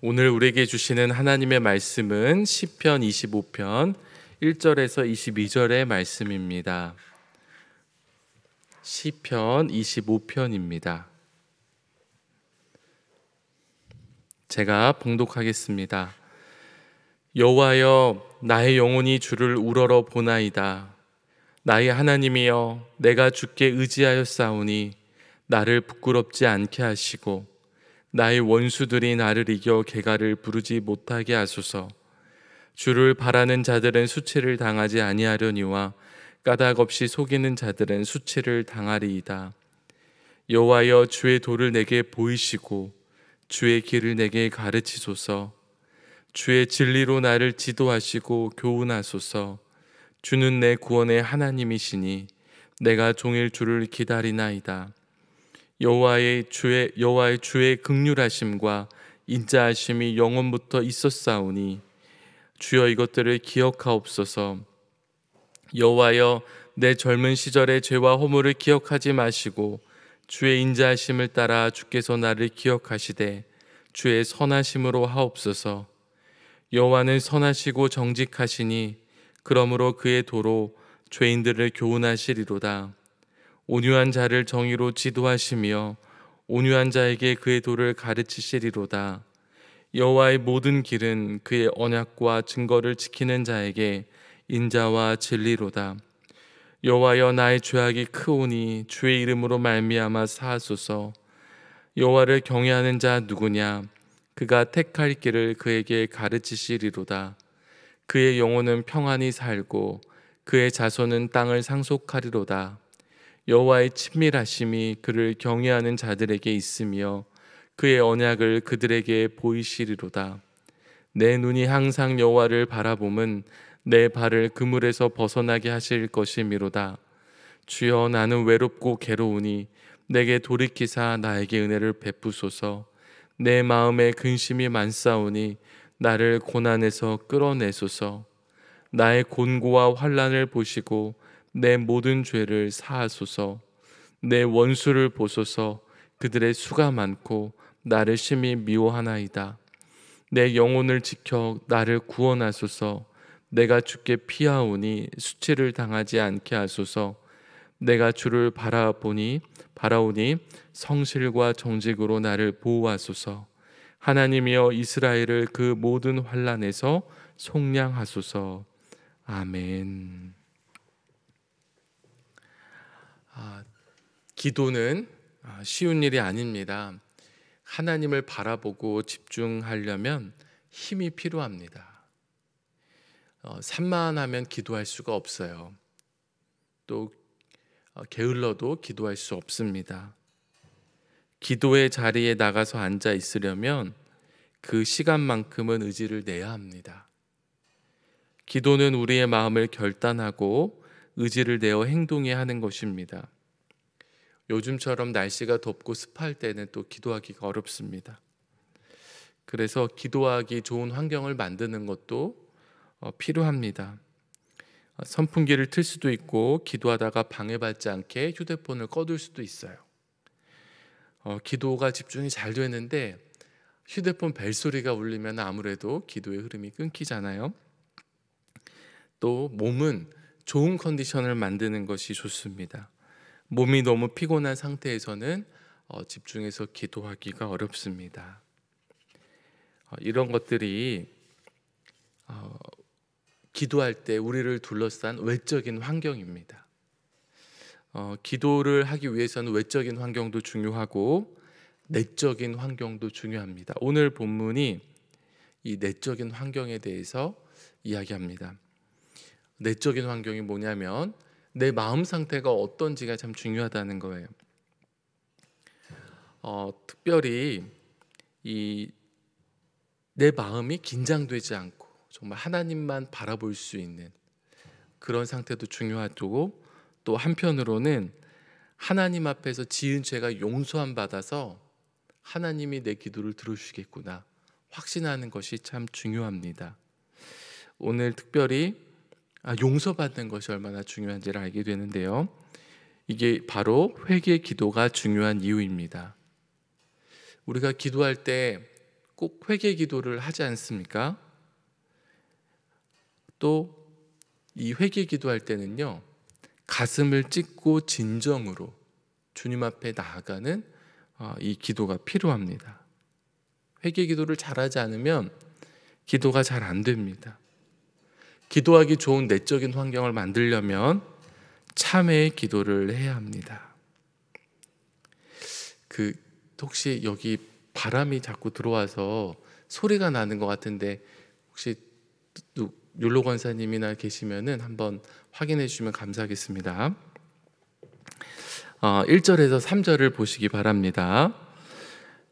오늘 우리에게 주시는 하나님의 말씀은 시편 25편 1절에서 22절의 말씀입니다. 시편 25편입니다. 제가 봉독하겠습니다. 여호와여, 나의 영혼이 주를 우러러 보나이다. 나의 하나님이여, 내가 주께 의지하였사오니 나를 부끄럽지 않게 하시고 나의 원수들이 나를 이겨 개가를 부르지 못하게 하소서. 주를 바라는 자들은 수치를 당하지 아니하려니와 까닭 없이 속이는 자들은 수치를 당하리이다. 여호와여, 주의 도를 내게 보이시고 주의 길을 내게 가르치소서. 주의 진리로 나를 지도하시고 교훈하소서. 주는 내 구원의 하나님이시니 내가 종일 주를 기다리나이다. 여호와의 주의 긍휼하심과 인자하심이 영원부터 있었사오니 주여 이것들을 기억하옵소서. 여호와여, 내 젊은 시절의 죄와 허물을 기억하지 마시고 주의 인자하심을 따라 주께서 나를 기억하시되 주의 선하심으로 하옵소서. 여호와는 선하시고 정직하시니 그러므로 그의 도로 죄인들을 교훈하시리로다. 온유한 자를 정의로 지도하시며 온유한 자에게 그의 도를 가르치시리로다. 여호와의 모든 길은 그의 언약과 증거를 지키는 자에게 인자와 진리로다. 여호와여, 나의 죄악이 크오니 주의 이름으로 말미암아 사하소서. 여호와를 경외하는 자 누구냐? 그가 택할 길을 그에게 가르치시리로다. 그의 영혼은 평안히 살고 그의 자손은 땅을 상속하리로다. 여호와의 친밀하심이 그를 경외하는 자들에게 있으며 그의 언약을 그들에게 보이시리로다. 내 눈이 항상 여호와를 바라봄은 내 발을 그물에서 벗어나게 하실 것이미로다. 주여, 나는 외롭고 괴로우니 내게 돌이키사 나에게 은혜를 베푸소서. 내 마음에 근심이 많사오니 나를 고난에서 끌어내소서. 나의 곤고와 환난을 보시고 내 모든 죄를 사하소서. 내 원수를 보소서. 그들의 수가 많고 나를 심히 미워하나이다. 내 영혼을 지켜 나를 구원하소서. 내가 주께 피하오니 수치를 당하지 않게 하소서. 내가 주를 바라오니 성실과 정직으로 나를 보호하소서. 하나님이여, 이스라엘을 그 모든 환난에서 속량하소서. 아멘. 기도는 쉬운 일이 아닙니다. 하나님을 바라보고 집중하려면 힘이 필요합니다. 산만하면 기도할 수가 없어요. 또 게을러도 기도할 수 없습니다. 기도의 자리에 나가서 앉아 있으려면 그 시간만큼은 의지를 내야 합니다. 기도는 우리의 마음을 결단하고 의지를 내어 행동해야 하는 것입니다. 요즘처럼 날씨가 덥고 습할 때는 또 기도하기가 어렵습니다. 그래서 기도하기 좋은 환경을 만드는 것도 필요합니다. 선풍기를 틀 수도 있고 기도하다가 방해받지 않게 휴대폰을 꺼둘 수도 있어요. 기도가 집중이 잘 되는데 휴대폰 벨소리가 울리면 아무래도 기도의 흐름이 끊기잖아요. 또 몸은 좋은 컨디션을 만드는 것이 좋습니다. 몸이 너무 피곤한 상태에서는 집중해서 기도하기가 어렵습니다. 이런 것들이 기도할 때 우리를 둘러싼 외적인 환경입니다. 기도를 하기 위해서는 외적인 환경도 중요하고 내적인 환경도 중요합니다. 오늘 본문이 이 내적인 환경에 대해서 이야기합니다. 내적인 환경이 뭐냐면 내 마음 상태가 어떤지가 참 중요하다는 거예요. 특별히 내 마음이 긴장되지 않고 정말 하나님만 바라볼 수 있는 그런 상태도 중요하고, 또 한편으로는 하나님 앞에서 지은 죄가 용서함 받아서 하나님이 내 기도를 들어주시겠구나 확신하는 것이 참 중요합니다. 오늘 특별히 용서받는 것이 얼마나 중요한지를 알게 되는데요. 이게 바로 회개 기도가 중요한 이유입니다. 우리가 기도할 때 꼭 회개 기도를 하지 않습니까? 또 이 회개 기도할 때는요, 가슴을 찢고 진정으로 주님 앞에 나아가는 이 기도가 필요합니다. 회개 기도를 잘하지 않으면 기도가 잘 안 됩니다. 기도하기 좋은 내적인 환경을 만들려면 참회의 기도를 해야 합니다. 혹시 여기 바람이 자꾸 들어와서 소리가 나는 것 같은데 혹시 율로 권사님이나 계시면은 한번 확인해 주시면 감사하겠습니다. 1절에서 3절을 보시기 바랍니다.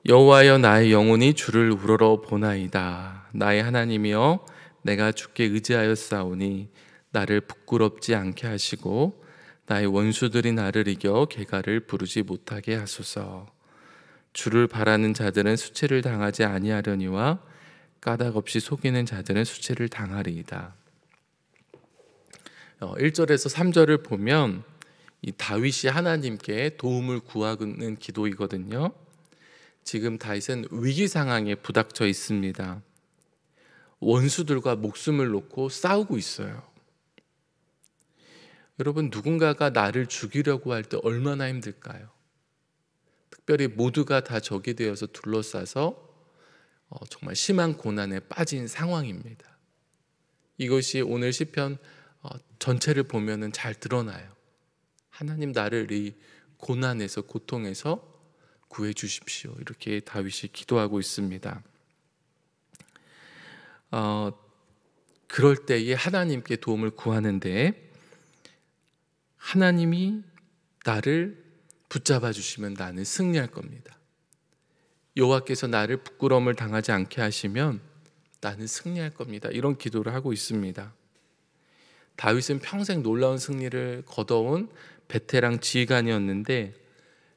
여호와여, 나의 영혼이 주를 우러러 보나이다. 나의 하나님이여, 내가 주께 의지하였사오니 나를 부끄럽지 않게 하시고 나의 원수들이 나를 이겨 개가를 부르지 못하게 하소서. 주를 바라는 자들은 수치를 당하지 아니하려니와 까닭 없이 속이는 자들은 수치를 당하리이다. 1절에서 3절을 보면 이 다윗이 하나님께 도움을 구하는 기도이거든요. 지금 다윗은 위기 상황에 부닥쳐 있습니다. 원수들과 목숨을 놓고 싸우고 있어요. 여러분, 누군가가 나를 죽이려고 할 때 얼마나 힘들까요? 특별히 모두가 다 적이 되어서 둘러싸서 정말 심한 고난에 빠진 상황입니다. 이것이 오늘 시편 전체를 보면은 잘 드러나요. 하나님, 나를 이 고난에서, 고통에서 구해 주십시오. 이렇게 다윗이 기도하고 있습니다. 그럴 때에 하나님께 도움을 구하는데 하나님이 나를 붙잡아 주시면 나는 승리할 겁니다. 여호와께서 나를 부끄러움을 당하지 않게 하시면 나는 승리할 겁니다. 이런 기도를 하고 있습니다. 다윗은 평생 놀라운 승리를 거둬온 베테랑 지휘관이었는데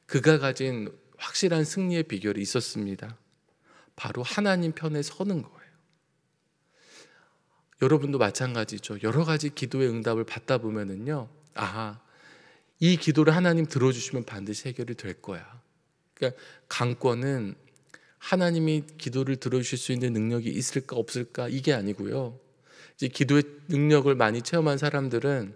그가 가진 확실한 승리의 비결이 있었습니다. 바로 하나님 편에 서는 거예요. 여러분도 마찬가지죠. 여러 가지 기도의 응답을 받다 보면은요, 이 기도를 하나님 들어주시면 반드시 해결이 될 거야. 그러니까 강권은 하나님이 기도를 들어주실 수 있는 능력이 있을까 없을까 이게 아니고요. 이제 기도의 능력을 많이 체험한 사람들은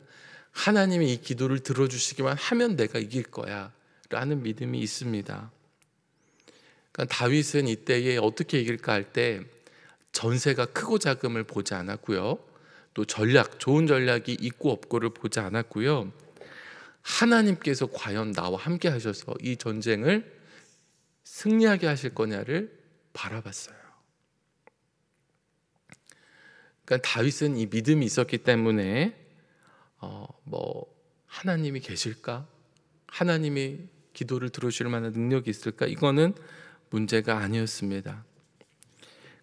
하나님이 이 기도를 들어주시기만 하면 내가 이길 거야 라는 믿음이 있습니다. 그러니까 다윗은 이때에 어떻게 이길까 할 때 전세가 크고 작음을 보지 않았고요. 또 좋은 전략이 있고 없고를 보지 않았고요. 하나님께서 과연 나와 함께 하셔서 이 전쟁을 승리하게 하실 거냐를 바라봤어요. 그러니까 다윗은 이 믿음이 있었기 때문에 하나님이 계실까? 하나님이 기도를 들어주실 만한 능력이 있을까? 이거는 문제가 아니었습니다.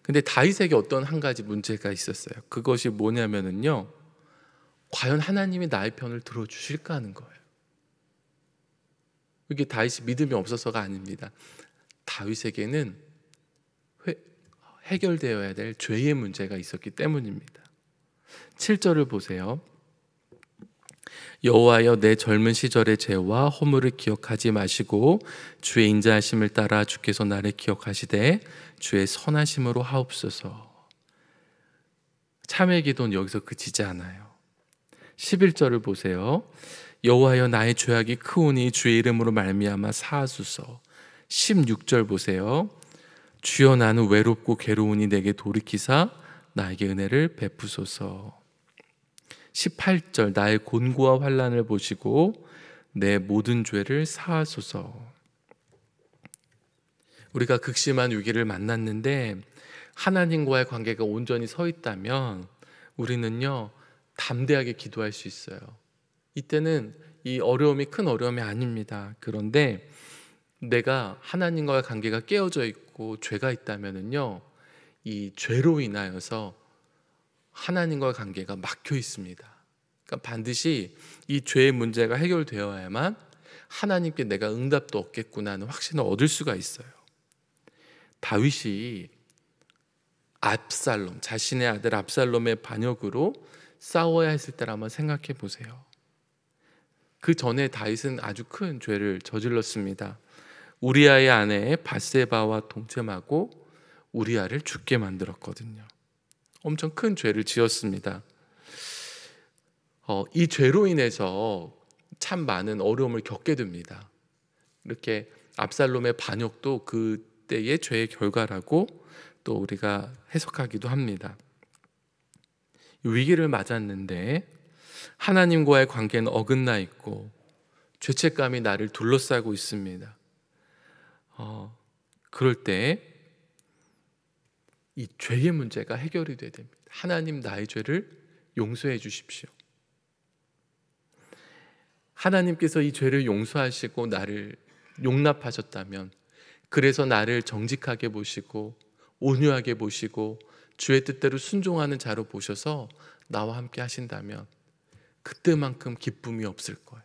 근데 다윗에게 어떤 한 가지 문제가 있었어요. 그것이 뭐냐면은요, 과연 하나님이 나의 편을 들어주실까 하는 거예요. 이게 다윗이 믿음이 없어서가 아닙니다. 다윗에게는 해결되어야 될 죄의 문제가 있었기 때문입니다. 7절을 보세요. 여호와여, 내 젊은 시절의 죄와 허물을 기억하지 마시고 주의 인자하심을 따라 주께서 나를 기억하시되 주의 선하심으로 하옵소서. 참회 기도는 여기서 그치지 않아요. 11절을 보세요. 여호와여, 나의 죄악이 크오니 주의 이름으로 말미암아 사하소서. 16절 보세요. 주여, 나는 외롭고 괴로우니 내게 돌이키사 나에게 은혜를 베푸소서. 18절, 나의 곤고와 환난을 보시고 내 모든 죄를 사하소서. 우리가 극심한 위기를 만났는데 하나님과의 관계가 온전히 서 있다면 우리는요, 담대하게 기도할 수 있어요. 이때는 이 어려움이 큰 어려움이 아닙니다. 그런데 내가 하나님과의 관계가 깨어져 있고 죄가 있다면은요, 이 죄로 인하여서 하나님과의 관계가 막혀 있습니다. 그러니까 반드시 이 죄의 문제가 해결되어야만 하나님께 내가 응답도 얻겠구나 하는 확신을 얻을 수가 있어요. 다윗이 자신의 아들 압살롬의 반역으로 싸워야 했을 때를 한번 생각해 보세요. 그 전에 다윗은 아주 큰 죄를 저질렀습니다. 우리아의 아내 밧세바와 동침하고 우리아를 죽게 만들었거든요. 엄청 큰 죄를 지었습니다. 이 죄로 인해서 참 많은 어려움을 겪게 됩니다. 이렇게 압살롬의 반역도 그때의 죄의 결과라고 또 우리가 해석하기도 합니다. 위기를 맞았는데 하나님과의 관계는 어긋나 있고 죄책감이 나를 둘러싸고 있습니다. 그럴 때 이 죄의 문제가 해결이 돼야 됩니다. 하나님, 나의 죄를 용서해 주십시오. 하나님께서 이 죄를 용서하시고 나를 용납하셨다면, 그래서 나를 정직하게 보시고 온유하게 보시고 주의 뜻대로 순종하는 자로 보셔서 나와 함께 하신다면 그때만큼 기쁨이 없을 거예요.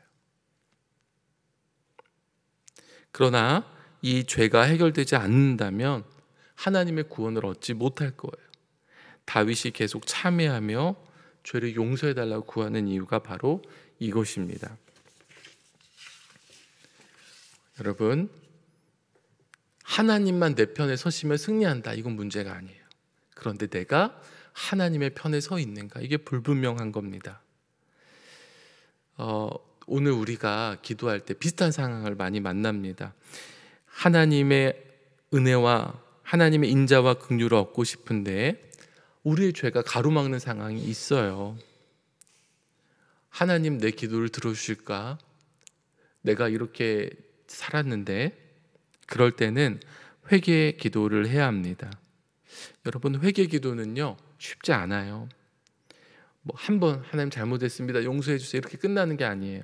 그러나 이 죄가 해결되지 않는다면 하나님의 구원을 얻지 못할 거예요. 다윗이 계속 참회하며 죄를 용서해달라고 구하는 이유가 바로 이것입니다. 여러분, 하나님만 내 편에 서시면 승리한다, 이건 문제가 아니에요. 그런데 내가 하나님의 편에 서 있는가, 이게 불분명한 겁니다. 오늘 우리가 기도할 때 비슷한 상황을 많이 만납니다. 하나님의 은혜와 하나님의 인자와 긍휼을 얻고 싶은데 우리의 죄가 가로막는 상황이 있어요. 하나님, 내 기도를 들어주실까? 내가 이렇게 살았는데. 그럴 때는 회개 기도를 해야 합니다. 여러분, 회개 기도는요 쉽지 않아요. 한 번 하나님 잘못했습니다, 용서해 주세요, 이렇게 끝나는 게 아니에요.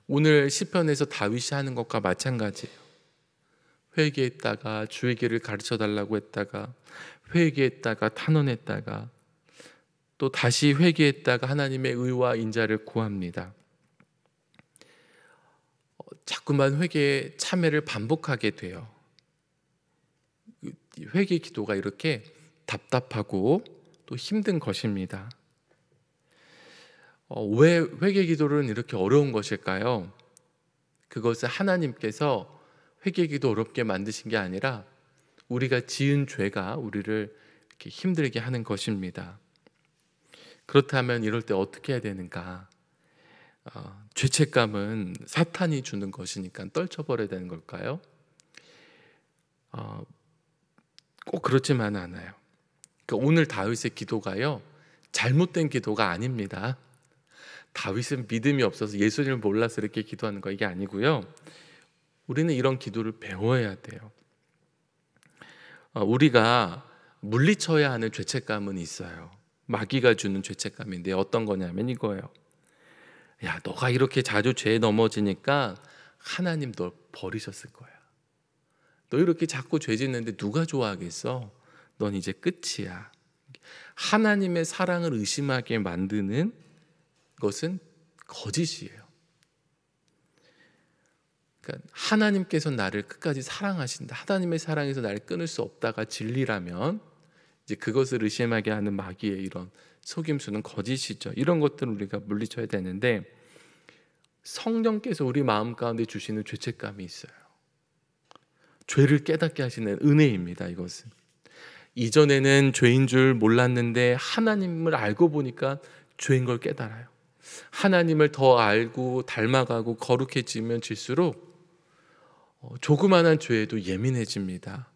오늘 시편에서 다윗이 하는 것과 마찬가지예요. 회개했다가 주의 길을 가르쳐 달라고 했다가, 회개했다가 탄원했다가, 또 다시 회개했다가 하나님의 의와 인자를 구합니다. 자꾸만 회개의 참회를 반복하게 돼요. 회개 기도가 이렇게 답답하고 또 힘든 것입니다. 왜 회개 기도는 이렇게 어려운 것일까요? 그것은 하나님께서 회개 기도 어렵게 만드신 게 아니라 우리가 지은 죄가 우리를 이렇게 힘들게 하는 것입니다. 그렇다면 이럴 때 어떻게 해야 되는가? 죄책감은 사탄이 주는 것이니까 떨쳐버려야 되는 걸까요? 꼭 그렇지만 않아요. 그러니까 오늘 다윗의 기도가요 잘못된 기도가 아닙니다. 다윗은 믿음이 없어서 예수님을 몰라서 이렇게 기도하는 거, 이게 아니고요. 우리는 이런 기도를 배워야 돼요. 우리가 물리쳐야 하는 죄책감은 있어요. 마귀가 주는 죄책감인데 어떤 거냐면 이거예요. 야, 너가 이렇게 자주 죄에 넘어지니까 하나님 널 버리셨을 거야. 너 이렇게 자꾸 죄 짓는데 누가 좋아하겠어? 넌 이제 끝이야. 하나님의 사랑을 의심하게 만드는 것은 거짓이에요. 그러니까 하나님께서 나를 끝까지 사랑하신다, 하나님의 사랑에서 나를 끊을 수 없다가 진리라면 이제 그것을 의심하게 하는 마귀의 이런 속임수는 거짓이죠. 이런 것들을 우리가 물리쳐야 되는데, 성령께서 우리 마음 가운데 주시는 죄책감이 있어요. 죄를 깨닫게 하시는 은혜입니다. 이것은 이전에는 죄인 줄 몰랐는데 하나님을 알고 보니까 죄인 걸 깨달아요. 하나님을 더 알고 닮아가고 거룩해지면 질수록 조그마한 죄에도 예민해집니다.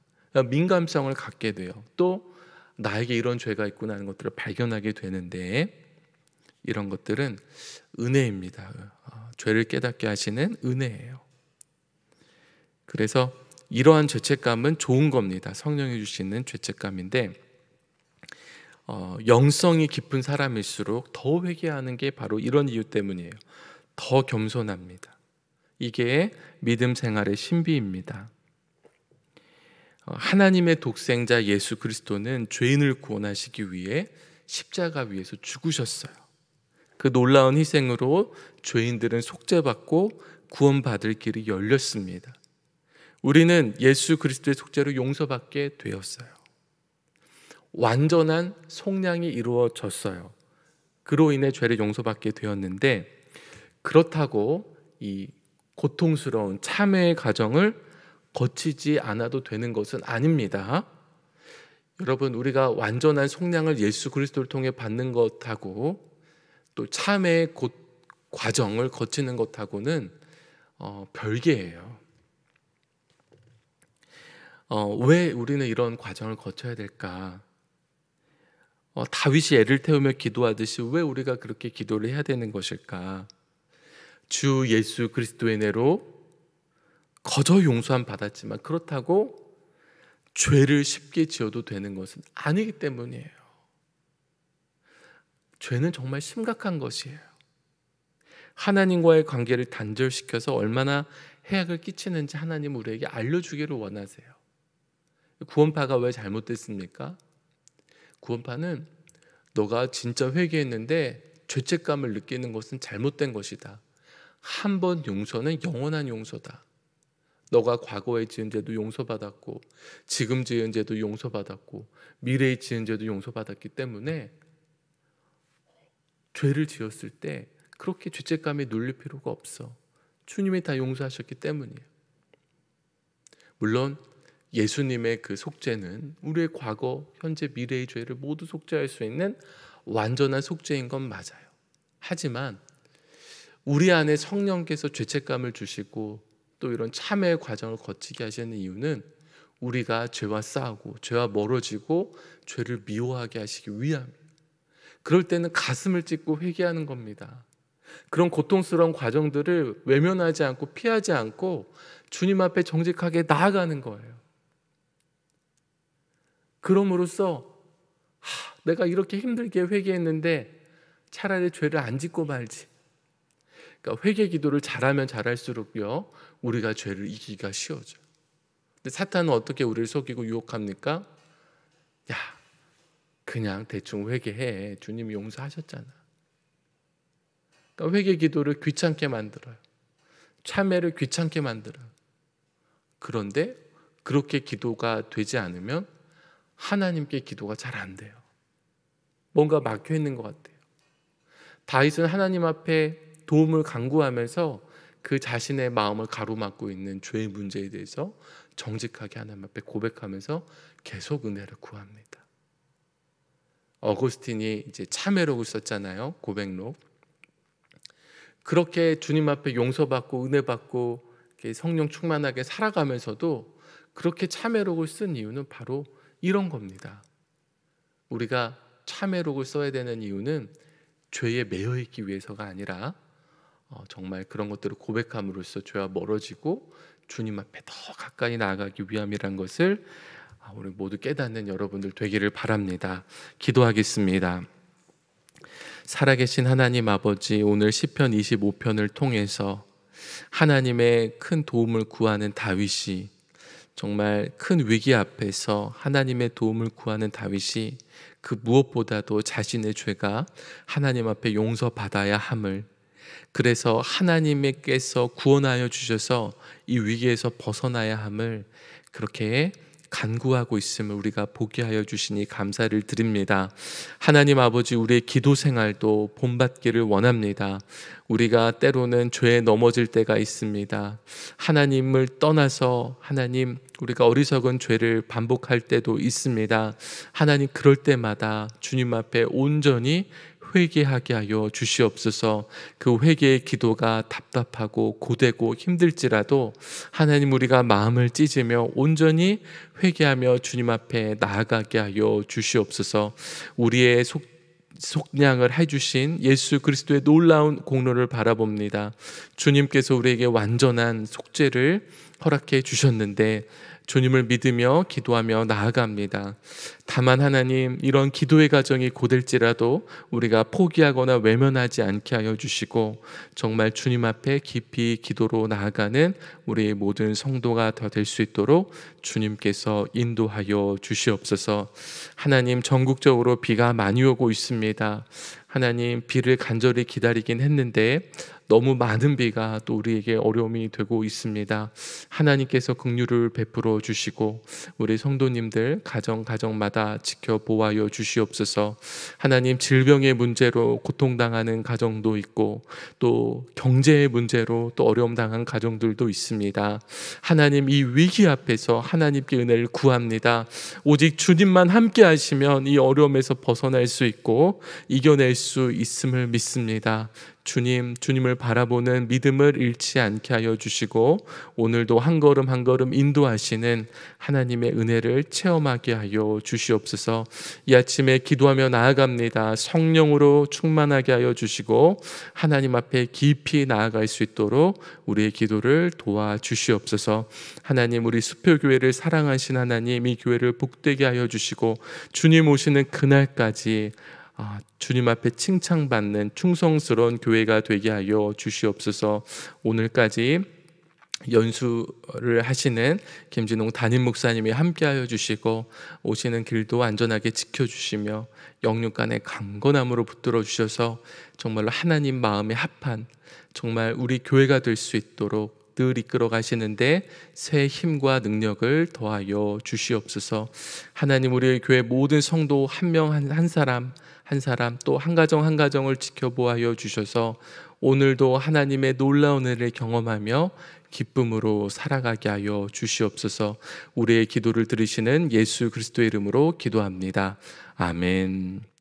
민감성을 갖게 돼요. 또 나에게 이런 죄가 있구나 하는 것들을 발견하게 되는데, 이런 것들은 은혜입니다. 죄를 깨닫게 하시는 은혜예요. 그래서 이러한 죄책감은 좋은 겁니다. 성령이 주시는 죄책감인데, 영성이 깊은 사람일수록 더 회개하는 게 바로 이런 이유 때문이에요. 더 겸손합니다. 이게 믿음 생활의 신비입니다. 하나님의 독생자 예수 그리스도는 죄인을 구원하시기 위해 십자가 위에서 죽으셨어요. 그 놀라운 희생으로 죄인들은 속죄받고 구원받을 길이 열렸습니다. 우리는 예수 그리스도의 속죄로 용서받게 되었어요. 완전한 속량이 이루어졌어요. 그로 인해 죄를 용서받게 되었는데, 그렇다고 이 고통스러운 참회의 과정을 거치지 않아도 되는 것은 아닙니다. 여러분, 우리가 완전한 속량을 예수 그리스도를 통해 받는 것하고 또 참회의 과정을 거치는 것하고는 별개예요. 왜 우리는 이런 과정을 거쳐야 될까? 다윗이 애를 태우며 기도하듯이 왜 우리가 그렇게 기도를 해야 되는 것일까? 주 예수 그리스도의 은혜로 거저 용서함 받았지만 그렇다고 죄를 쉽게 지어도 되는 것은 아니기 때문이에요. 죄는 정말 심각한 것이에요. 하나님과의 관계를 단절시켜서 얼마나 해악을 끼치는지 하나님 우리에게 알려주기를 원하세요. 구원파가 왜 잘못됐습니까? 구원파는 너가 진짜 회개했는데 죄책감을 느끼는 것은 잘못된 것이다. 한 번 용서는 영원한 용서다. 너가 과거에 지은 죄도 용서받았고 지금 지은 죄도 용서받았고 미래에 지은 죄도 용서받았기 때문에 죄를 지었을 때 그렇게 죄책감에 눌릴 필요가 없어. 주님이 다 용서하셨기 때문이에요. 물론 예수님의 그 속죄는 우리의 과거, 현재, 미래의 죄를 모두 속죄할 수 있는 완전한 속죄인 건 맞아요. 하지만 우리 안에 성령께서 죄책감을 주시고 또 이런 참회의 과정을 거치게 하시는 이유는 우리가 죄와 싸우고 죄와 멀어지고 죄를 미워하게 하시기 위함이에요. 그럴 때는 가슴을 찢고 회개하는 겁니다. 그런 고통스러운 과정들을 외면하지 않고 피하지 않고 주님 앞에 정직하게 나아가는 거예요. 그럼으로써 내가 이렇게 힘들게 회개했는데 차라리 죄를 안 짓고 말지. 그러니까 회개 기도를 잘하면 잘할수록요 우리가 죄를 이기기가 쉬워져요. 근데 사탄은 어떻게 우리를 속이고 유혹합니까? 야, 그냥 대충 회개해. 주님이 용서하셨잖아. 그러니까 회개 기도를 귀찮게 만들어요. 참회를 귀찮게 만들어요. 그런데 그렇게 기도가 되지 않으면 하나님께 기도가 잘 안 돼요. 뭔가 막혀 있는 것 같아요. 다윗은 하나님 앞에 도움을 간구하면서 그 자신의 마음을 가로막고 있는 죄의 문제에 대해서 정직하게 하나님 앞에 고백하면서 계속 은혜를 구합니다. 어거스틴이 이제 참회록을 썼잖아요. 고백록. 그렇게 주님 앞에 용서받고 은혜받고 성령 충만하게 살아가면서도 그렇게 참회록을 쓴 이유는 바로 이런 겁니다. 우리가 참회록을 써야 되는 이유는 죄에 매여 있기 위해서가 아니라 정말 그런 것들을 고백함으로써 죄와 멀어지고 주님 앞에 더 가까이 나아가기 위함이란 것을 우리 모두 깨닫는 여러분들 되기를 바랍니다. 기도하겠습니다. 살아계신 하나님 아버지, 오늘 시편 25편을 통해서 하나님의 큰 도움을 구하는 다윗이 정말 큰 위기 앞에서 하나님의 도움을 구하는 다윗이 그 무엇보다도 자신의 죄가 하나님 앞에 용서받아야 함을, 그래서 하나님께서 구원하여 주셔서 이 위기에서 벗어나야 함을 그렇게 간구하고 있음을 우리가 보게 하여 주시니 감사를 드립니다. 하나님 아버지, 우리의 기도 생활도 본받기를 원합니다. 우리가 때로는 죄에 넘어질 때가 있습니다. 하나님을 떠나서 우리가 어리석은 죄를 반복할 때도 있습니다. 하나님, 그럴 때마다 주님 앞에 온전히 회개하게 하여 주시옵소서. 그 회개의 기도가 답답하고 고되고 힘들지라도 하나님, 우리가 마음을 찢으며 온전히 회개하며 주님 앞에 나아가게 하여 주시옵소서. 우리의 속량을 해주신 예수 그리스도의 놀라운 공로를 바라봅니다. 주님께서 우리에게 완전한 속죄를 허락해 주셨는데 주님을 믿으며 기도하며 나아갑니다. 다만 하나님, 이런 기도의 과정이 고될지라도 우리가 포기하거나 외면하지 않게 하여 주시고 정말 주님 앞에 깊이 기도로 나아가는 우리 모든 성도가 더 될 수 있도록 주님께서 인도하여 주시옵소서. 하나님, 전국적으로 비가 많이 오고 있습니다. 하나님, 비를 간절히 기다리긴 했는데 너무 많은 비가 또 우리에게 어려움이 되고 있습니다. 하나님께서 긍휼을 베풀어 주시고 우리 성도님들 가정마다 지켜보아여 주시옵소서. 하나님, 질병의 문제로 고통당하는 가정도 있고 또 경제의 문제로 또 어려움 당한 가정들도 있습니다. 하나님, 이 위기 앞에서 하나님께 은혜를 구합니다. 오직 주님만 함께 하시면 이 어려움에서 벗어날 수 있고 이겨낼 수 있음을 믿습니다. 주님을 바라보는 믿음을 잃지 않게 하여 주시고 오늘도 한 걸음 한 걸음 인도하시는 하나님의 은혜를 체험하게 하여 주시옵소서. 이 아침에 기도하며 나아갑니다. 성령으로 충만하게 하여 주시고 하나님 앞에 깊이 나아갈 수 있도록 우리의 기도를 도와주시옵소서. 하나님, 우리 수표교회를 사랑하신 하나님, 이 교회를 복되게 하여 주시고 주님 오시는 그날까지 주님 앞에 칭찬받는 충성스러운 교회가 되게 하여 주시옵소서. 오늘까지 연수를 하시는 김진홍 담임 목사님이 함께하여 주시고 오시는 길도 안전하게 지켜주시며 영육간의 강건함으로 붙들어 주셔서 정말로 하나님 마음에 합한 정말 우리 교회가 될 수 있도록 늘 이끌어 가시는데 새 힘과 능력을 더하여 주시옵소서. 하나님, 우리 교회 모든 성도 한 명 한 사람 한 사람 또 한 가정 한 가정을 지켜보아여 주셔서 오늘도 하나님의 놀라운 은혜를 경험하며 기쁨으로 살아가게 하여 주시옵소서. 우리의 기도를 들으시는 예수 그리스도의 이름으로 기도합니다. 아멘.